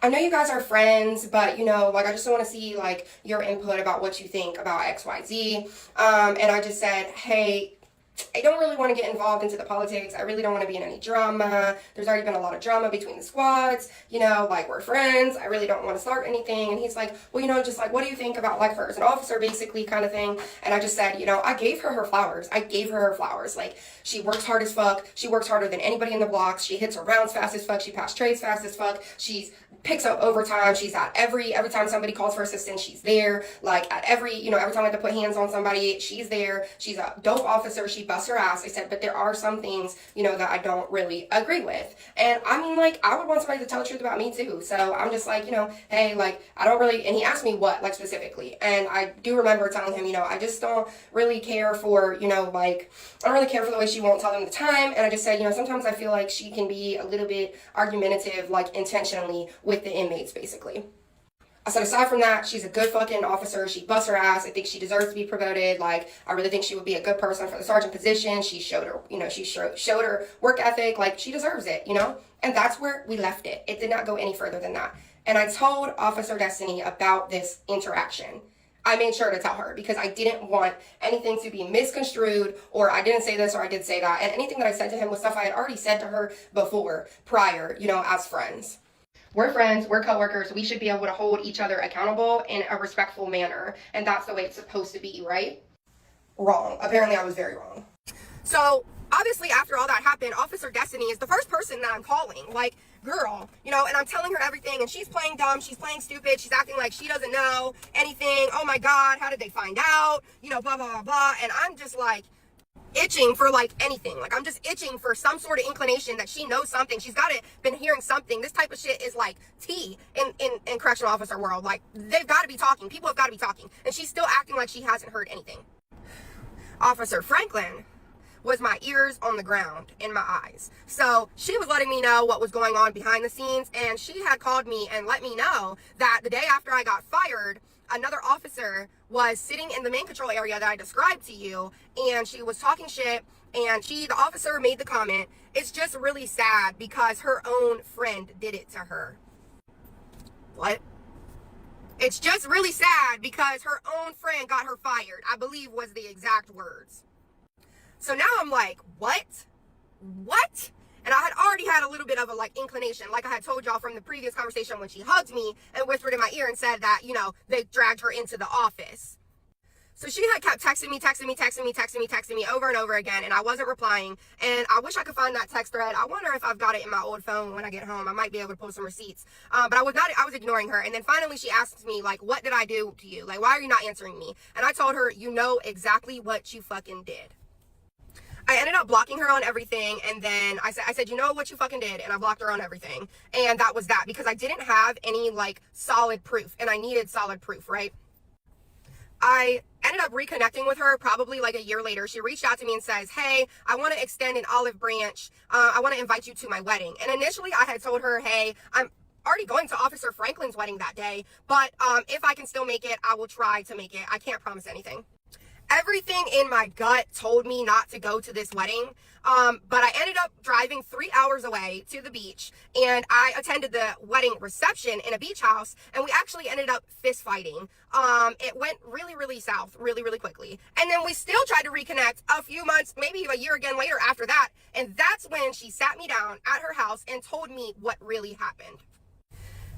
S2: I know you guys are friends, but, I just want to see, your input about what you think about XYZ. And I just said, "Hey, I don't really want to get involved into the politics. I really don't want to be in any drama. There's already been a lot of drama between the squads. We're friends. I really don't want to start anything." And he's like, "Well, what do you think about, her as an officer, basically, kind of thing?" And I just said, I gave her her flowers. Like, she works hard as fuck. She works harder than anybody in the blocks. She hits her rounds fast as fuck. She passes trades fast as fuck. She's picks up overtime. She's at every time somebody calls for assistance, she's there. Like, at every time I have to put hands on somebody, she's there. She's a dope officer. She busts her ass." I said, "But there are some things, that I don't really agree with." And I mean, I would want somebody to tell the truth about me too. So I'm just like, "Hey, I don't really," and he asked me what, specifically. And I do remember telling him, I just don't really care for, I don't really care for the way she won't tell them the time. And I just said, sometimes I feel like she can be a little bit argumentative, intentionally with the inmates, basically. I said, aside from that, she's a good fucking officer. She busts her ass. I think she deserves to be promoted. I really think she would be a good person for the sergeant position. She showed her, showed her work ethic. She deserves it, And that's where we left it. It did not go any further than that. And I told Officer Destiny about this interaction. I made sure to tell her because I didn't want anything to be misconstrued, or I didn't say this or I did say that. And anything that I said to him was stuff I had already said to her before, prior, as friends. We're friends, we're coworkers, we should be able to hold each other accountable in a respectful manner. And that's the way it's supposed to be, right? Wrong. Apparently I was very wrong. So, obviously after all that happened, Officer Destiny is the first person that I'm calling. Girl, and I'm telling her everything, and she's playing dumb, she's playing stupid, she's acting like she doesn't know anything. Oh my God, how did they find out? Blah, blah, blah, blah. And I'm just itching for anything. I'm just itching for some sort of inclination that she knows something. She's got to been hearing something. This type of shit is tea in correctional officer world. They've got to be talking. People have got to be talking. And she's still acting like she hasn't heard anything. Officer Franklin was my ears on the ground in my eyes. So she was letting me know what was going on behind the scenes, and she had called me and let me know that the day after I got fired, another officer was sitting in the main control area that I described to you, and she was talking shit, and the officer made the comment, "It's just really sad because her own friend did it to her." What? "It's just really sad because her own friend got her fired," I believe was the exact words. So now I'm like, what? And I had already had a little bit of a inclination, like I had told y'all from the previous conversation when she hugged me and whispered in my ear and said that, they dragged her into the office. So she had kept texting me over and over again, and I wasn't replying. And I wish I could find that text thread. I wonder if I've got it in my old phone when I get home. I might be able to pull some receipts. But I was ignoring her. And then finally she asked me, like, what did I do to you? Like, why are you not answering me? And I told her, you know exactly what you fucking did. I ended up blocking her on everything, and then I said, you know what you fucking did, and I blocked her on everything. And that was that, because I didn't have any, like, solid proof, and I needed solid proof, right? I ended up reconnecting with her probably like a year later. She reached out to me and says, hey, I want to extend an olive branch. I want to invite you to my wedding. And initially I had told her, hey, I'm already going to Officer Franklin's wedding that day, but if I can still make it, I will try to make it. I can't promise anything. Everything in my gut told me not to go to this wedding, but I ended up driving 3 hours away to the beach, and I attended the wedding reception in a beach house, and we actually ended up fist fighting. It went really, really south really, really quickly, and then we still tried to reconnect a few months, maybe a year again later after that, and that's when she sat me down at her house and told me what really happened.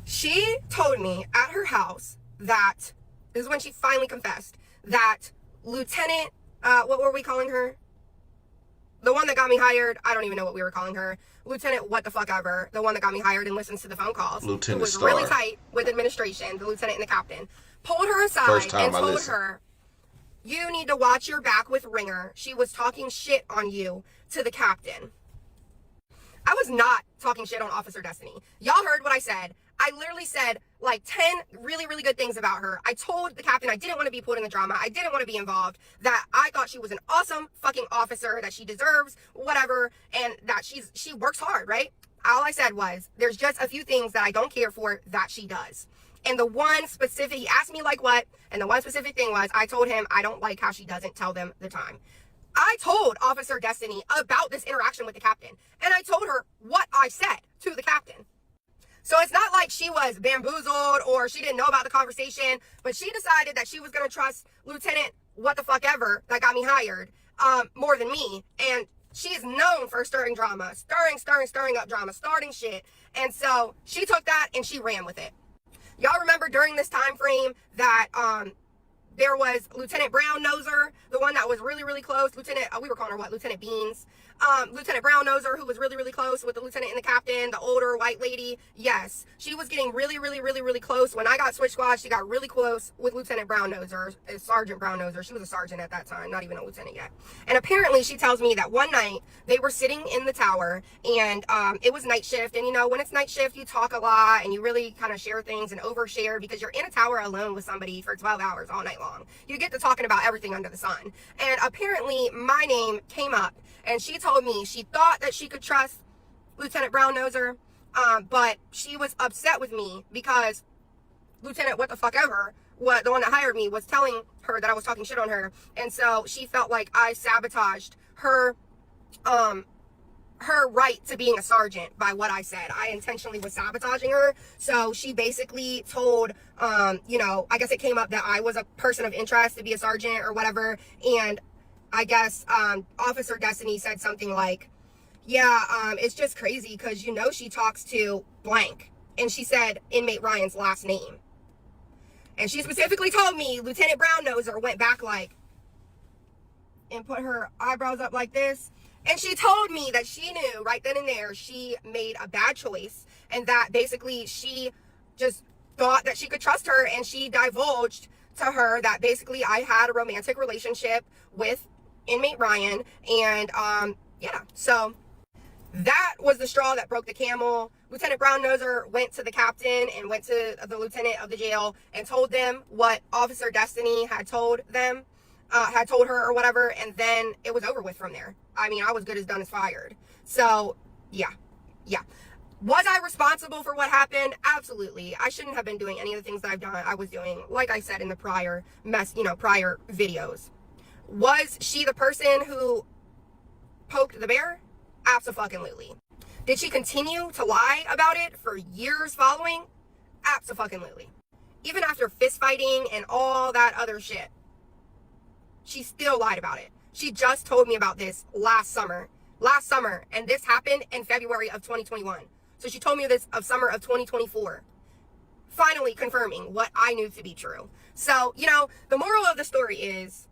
S2: She told me at her house that, this is when she finally confessed, that Lieutenant, what were we calling her? The one that got me hired. I don't even know what we were calling her. Lieutenant what the fuck ever. The one that got me hired and listens to the phone calls.
S1: Lieutenant
S2: who was
S1: Star.
S2: really tight with administration, the lieutenant and the captain. Pulled her aside and told her, you need to watch your back with Ringer. She was talking shit on you to the captain. I was not talking shit on Officer Destiny. Y'all heard what I said. I literally said like 10 really, really good things about her. I told the captain I didn't want to be put in the drama. I didn't want to be involved. That I thought she was an awesome fucking officer, that she deserves whatever, and that she works hard, right? All I said was, there's just a few things that I don't care for that she does. And the one specific, he asked me like what, and the one specific thing was, I told him I don't like how she doesn't tell them the time. I told Officer Destiny about this interaction with the captain, and I told her what I said to the captain. So it's not like she was bamboozled or she didn't know about the conversation, but she decided that she was going to trust Lieutenant what the fuck ever that got me hired more than me. And she is known for stirring drama, stirring up drama, starting shit. And so she took that and she ran with it. Y'all remember during this time frame that there was Lieutenant Brown Noser, the one that was really, really close. We were calling her what? Lieutenant Beans. Lieutenant Brown Noser, who was really, really close with the lieutenant and the captain, the older white lady. Yes, she was getting really, really, really, really close. When I got switch squad, she got really close with Lieutenant Brown Noser, Sergeant Brown Noser. She was a sergeant at that time, not even a lieutenant yet. And apparently she tells me that one night they were sitting in the tower, and it was night shift. And you know, when it's night shift, you talk a lot and you really kind of share things and overshare, because you're in a tower alone with somebody for 12 hours all night long. You get to talking about everything under the sun. And apparently my name came up, and she told me she thought that she could trust Lieutenant Brown Noser, but she was upset with me because Lieutenant what the fuck ever, the one that hired me, was telling her that I was talking shit on her. And so she felt like I sabotaged her right to being a sergeant by what I said. I intentionally was sabotaging her. So she basically told, you know, I guess it came up that I was a person of interest to be a sergeant or whatever. And I guess Officer Destiny said something like, yeah, it's just crazy because, you know, she talks to blank. And she said Inmate Ryan's last name. And she specifically told me Lieutenant Brown Noser went back like, and put her eyebrows up like this. And she told me that she knew right then and there she made a bad choice, and that basically she just thought that she could trust her, and she divulged to her that basically I had a romantic relationship with Inmate Ryan. And yeah, so that was the straw that broke the camel. Lieutenant Brown Noser went to the captain and went to the lieutenant of the jail and told them what Officer Destiny had told them, had told her or whatever, and then it was over with from there. I mean, I was good as done as fired. So yeah. Was I responsible for what happened? Absolutely. I shouldn't have been doing any of the things that I was doing, like I said in the prior videos. Was she the person who poked the bear? Abso-fucking-lutely. Did she continue to lie about it for years following? Abso-fucking-lutely. Even after fist fighting and all that other shit, she still lied about it. She just told me about this last summer, and this happened in February of 2021. So she told me this of summer of 2024. finally confirming what I knew to be true. So, the moral of the story is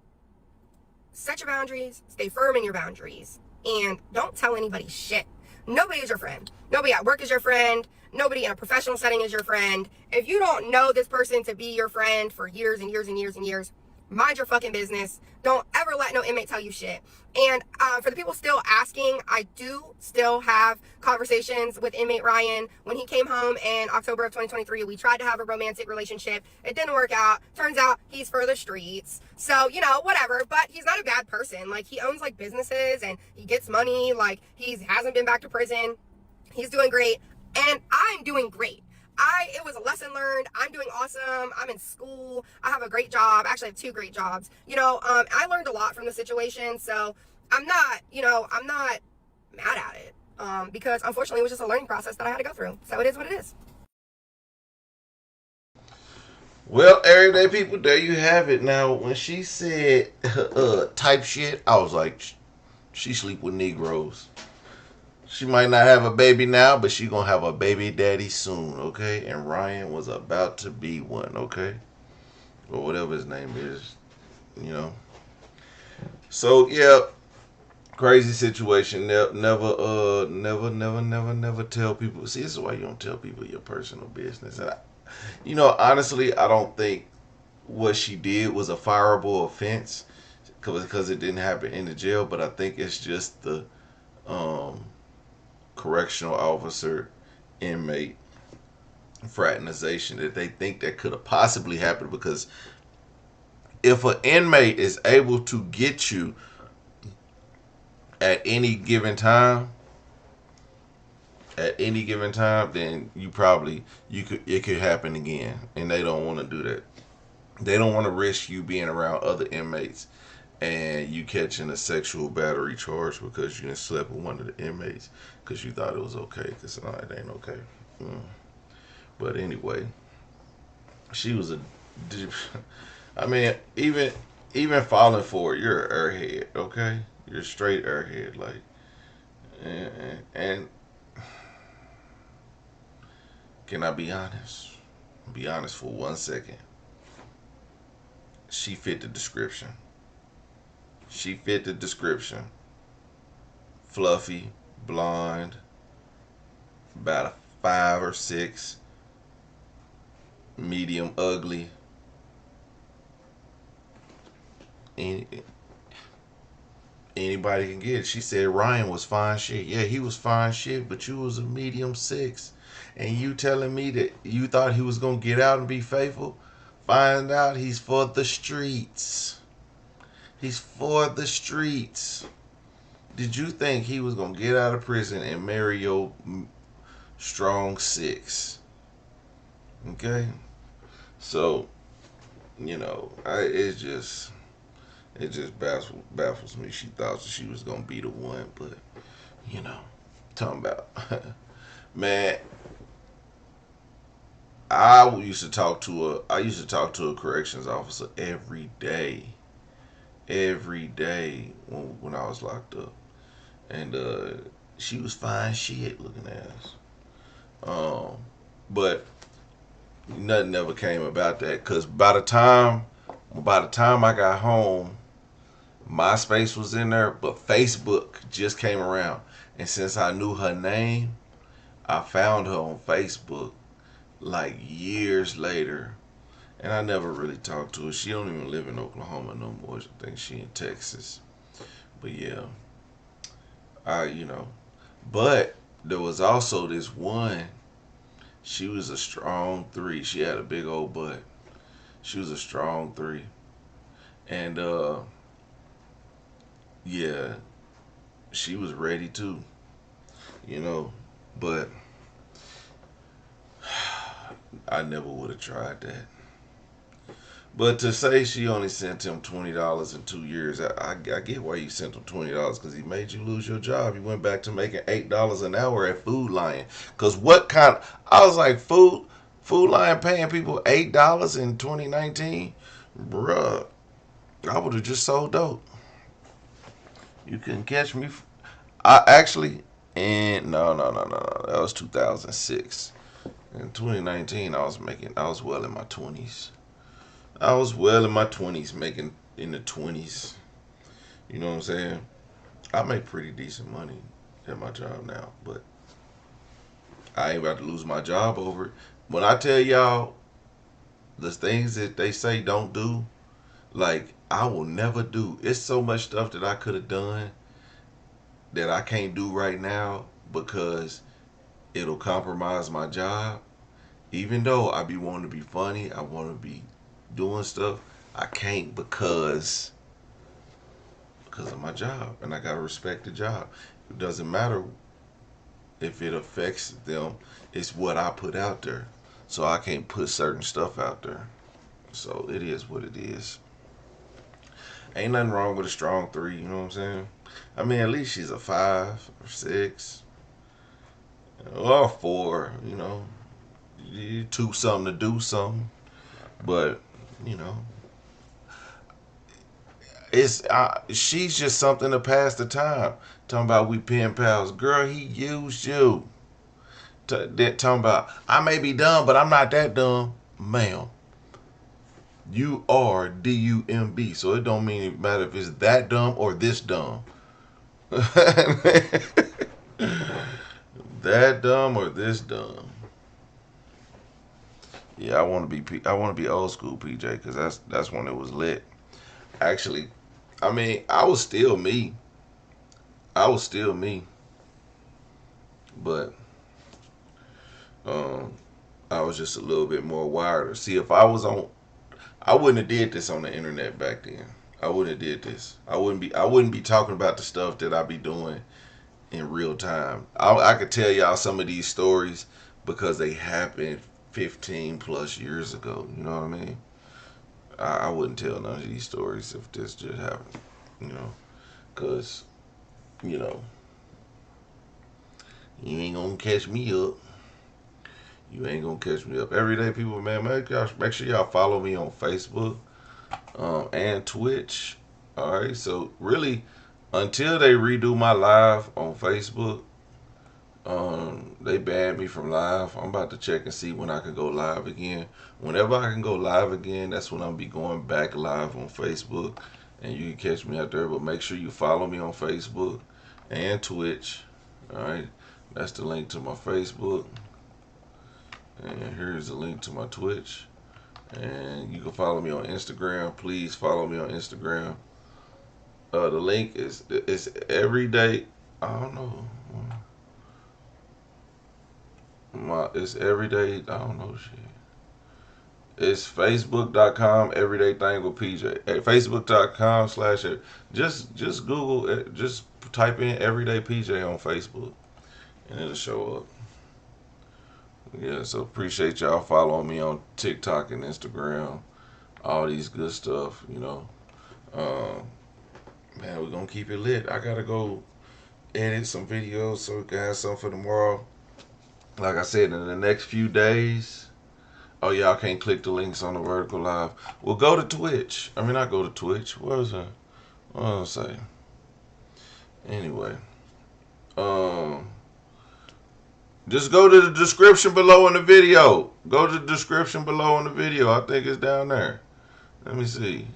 S2: set your boundaries, stay firm in your boundaries, and don't tell anybody shit. Nobody is your friend. Nobody at work is your friend. Nobody in a professional setting is your friend. If you don't know this person to be your friend for years and years and years and years, mind your fucking business. Don't ever let no inmate tell you shit. And for the people still asking, I do still have conversations with inmate Ryan. When he came home in October of 2023, we tried to have a romantic relationship. It didn't work out. Turns out he's for the streets. So, whatever. But he's not a bad person. Like, he owns, like, businesses and he gets money. Like, he hasn't been back to prison. He's doing great. And I'm doing great. It was a lesson learned. I'm doing awesome. I'm in school. I have a great job. Actually, I have 2 great jobs. I learned a lot from the situation. So I'm not mad at it. Because unfortunately it was just a learning process that I had to go through. So it is what it is.
S1: Well, everyday people, there you have it. Now, when she said type shit, I was like, she sleep with Negroes. She might not have a baby now, but she gonna have a baby daddy soon, okay? And Ryan was about to be one, okay? Or whatever his name is, So, yeah, crazy situation. Never tell people. See, this is why you don't tell people your personal business. And honestly, I don't think what she did was a fireable offense because it didn't happen in the jail. But I think it's just the correctional officer inmate fraternization that they think that could have possibly happened, because if an inmate is able to get you at any given time, then it could happen again, and they don't want to do that. They don't want to risk you being around other inmates and you catching a sexual battery charge because you didn't slept with one of the inmates because you thought it was okay. Because no, it ain't okay. But anyway, she was a. I mean, even falling for it, you're an airhead, okay? You're a straight airhead, like, and can I be honest? Be honest for 1 second. She fit the description. She fit the description. Fluffy, blonde, about a 5 or 6, medium ugly. Anybody can get it. She said Ryan was fine shit. Yeah, he was fine shit, but you was a medium 6. And you telling me that you thought he was going to get out and be faithful? Find out he's for the streets. He's for the streets. Did you think he was going to get out of prison and marry your strong 6? Okay? So, it just baffles me. She thought she was going to be the one, but, talking about, man, I used to talk to a corrections officer every day when I was locked up, and she was fine shit looking ass. But nothing ever came about that, because by the time I got home, MySpace was in there, but Facebook just came around, and since I knew her name, I found her on Facebook like years later, and I never really talked to her. She don't even live in Oklahoma no more. I think she in Texas. But yeah, but there was also this one. She was a strong 3. She had a big old butt. She was a strong 3, and yeah, she was ready too, but I never would have tried that. But to say she only sent him $20 in 2 years, I get why you sent him $20, because he made you lose your job. You went back to making $8 an hour at Food Lion. Because I was like, Food Lion paying people $8 in 2019? Bruh, I would have just sold dope. You couldn't catch me. I actually, and no, that was 2006. In 2019, I was well in my 20s. I was well in my 20s, making in the 20s. You know what I'm saying? I make pretty decent money at my job now, but I ain't about to lose my job over it. When I tell y'all the things that they say don't do, like I will never do. It's so much stuff that I could have done that I can't do right now because it'll compromise my job. Even though I be wanting to be funny, I want to be doing stuff, I can't because of my job, and I gotta respect the job. It doesn't matter if it affects them. It's what I put out there, so I can't put certain stuff out there. So it is what it is. Ain't nothing wrong with a strong three. You know what I'm saying? I mean, at least she's a 5 or 6 or a 4. You know, you two something to do something, but you know, it's she's just something to pass the time. Talking about we pen pals, girl. He used you. Talking about I may be dumb, but I'm not that dumb, ma'am. You are dumb, so it don't mean it matter if it's that dumb or this dumb. That dumb or this dumb. Yeah, I want to be old school PJ because that's when it was lit. Actually, I mean, I was still me. I was still me, but um, I was just a little bit more wired. See, if I was on, I wouldn't have did this on the internet back then. I wouldn't have did this. I wouldn't be talking about the stuff that I be doing in real time. I could tell y'all some of these stories because they happened 15 plus years ago. You know what I mean? I wouldn't tell none of these stories if this just happened. You know, because you know you ain't gonna catch me up. You ain't gonna catch me up. Everyday people, man. Make sure y'all follow me on Facebook and Twitch. All right. So really, until they redo my live on Facebook, they banned me from live. I'm about to check and see when I can go live again. Whenever I can go live again, that's when I'll be going back live on Facebook, and you can catch me out there. But make sure you follow me on Facebook and Twitch. All right, that's the link to my Facebook, and here's the link to my Twitch. And you can follow me on Instagram. Please follow me on Instagram. The link is everyday. I don't know. It's everyday. I don't know shit. It's facebook.com everyday thing with PJ. At facebook.com slash it. Just Google it. Just type in everyday PJ on Facebook and it'll show up. Yeah, so appreciate y'all following me on TikTok and Instagram. All these good stuff, you know. Um, Man, we're gonna keep it lit. I gotta go edit some videos so we can have something for tomorrow. Like I said, in the next few days. Oh, y'all can't click the links on the vertical live. Well, go to Twitch. I mean, I go to Twitch. What was that? What was I say? Anyway, um, just go to the description below in the video. Go to the description below in the video. I think it's down there. Let me see.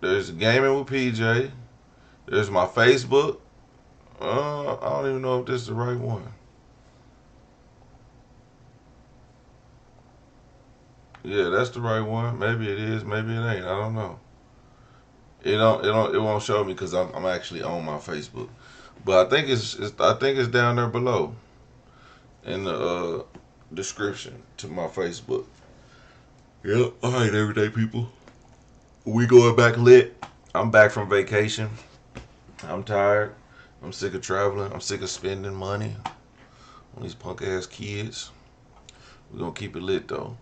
S1: There's gaming with PJ. There's my Facebook. I don't even know if this is the right one. Yeah, that's the right one. Maybe it is. Maybe it ain't. I don't know. It won't show me because I'm actually on my Facebook. But I think I think it's down there below in the description to my Facebook. Yep. All right, everyday people. We going back lit. I'm back from vacation. I'm tired. I'm sick of traveling. I'm sick of spending money on these punk ass kids. We're gonna keep it lit though.